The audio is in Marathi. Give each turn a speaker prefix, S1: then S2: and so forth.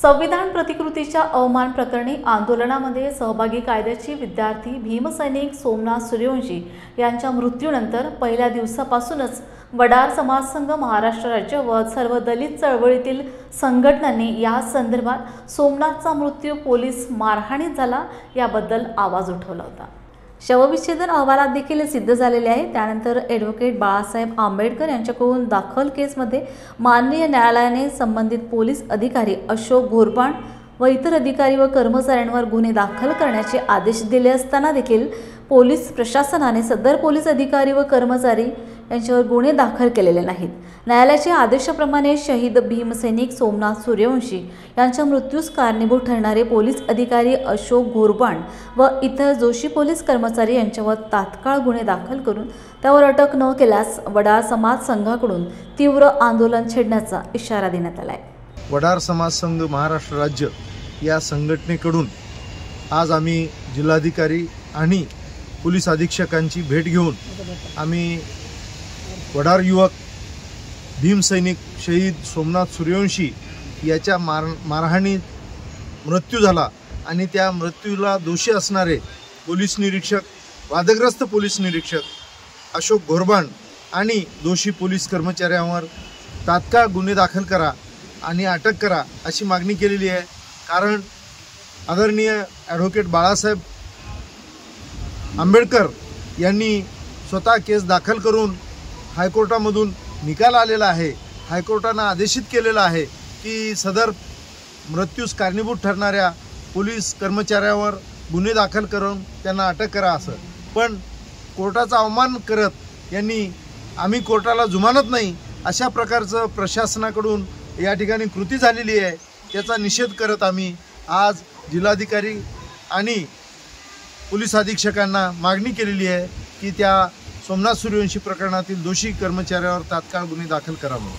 S1: संविधान प्रतिकृतीच्या अवमान प्रकरणी आंदोलनामध्ये सहभागी कायद्याचे विद्यार्थी भीमसैनिक सोमनाथ सूर्यवंशी यांच्या मृत्यूनंतर पहिल्या दिवसापासूनच वडार समाज संघ महाराष्ट्र राज्य व सर्व दलित चळवळीतील संघटनांनी या संदर्भात सोमनाथचा मृत्यू पोलीस मारहाणीत झाला याबद्दल आवाज उठवला होता। शवविच्छेदन अहवालात देखील सिद्ध झालेले आहे। त्यानंतर ॲडव्होकेट बाळासाहेब आंबेडकर यांच्याकडून दाखल केसमध्ये माननीय न्यायालयाने संबंधित पोलीस अधिकारी अशोक घोरपाण व इतर अधिकारी व कर्मचाऱ्यांवर गुन्हे दाखल करण्याचे आदेश दिले असताना देखील पोलीस प्रशासनाने सदर पोलीस अधिकारी व कर्मचारी यांच्यावर गुन्हे दाखल केलेले नाहीत। न्यायालयाच्या आदेशाप्रमाणे शहीद भीमसैनिक सोमनाथ सूर्यवंशी यांच्या मृत्यूस कारणीभूत ठरणारे पोलीस अधिकारी अशोक घोरपाण व इतर दोषी पोलीस कर्मचारी यांच्यावर तात्काळ गुन्हे दाखल करून त्यावर अटक न केल्यास वडार समाज संघाकडून तीव्र आंदोलन छेडण्याचा इशारा देण्यात आला आहे।
S2: वडार समाज संघ महाराष्ट्र राज्य या संघटनेकडून आज आम्ही जिल्हाधिकारी आणि पोलीस अधीक्षकांची भेट घेऊन आम्ही वडार युवक भीमसैनिक शहीद सोमनाथ सूर्यवंशी याच्या मारहाणीत मृत्यू झाला आणि त्या मृत्यूला दोषी असणारे पोलीस निरीक्षक वादग्रस्त पोलीस निरीक्षक अशोक घोरपाण आणि दोषी पोलीस कर्मचाऱ्यांवर तात्काळ गुन्हे दाखल करा आणि अटक करा अशी मागणी केलेली आहे। कारण आदरणीय ॲडव्होकेट बाळासाहेब आंबेडकर यांनी स्वतः केस दाखल करून हायकोर्टामधून निकाल आलेला आहे। हायकोर्टानं आदेशित केलेलं आहे की सदर मृत्यूस कारणीभूत ठरणाऱ्या पोलीस कर्मचाऱ्यावर गुन्हे दाखल करून त्यांना अटक करा असं। पण कोर्टाचा अवमान करत यांनी आम्ही कोर्टाला जुमानत नाही अशा प्रकारचं प्रशासनाकडून या ठिकाणी कृती झालेली आहे। त्याचा निषेध करत आम्ही आज जिल्हाधिकारी आणि पोलीस अधीक्षकांना मागणी केलेली आहे की त्या सोमनाथ सूर्यवंशी प्रकरणातील दोषी कर्मचाऱ्यावर तात्काळ गुन्हे दाखल करावे।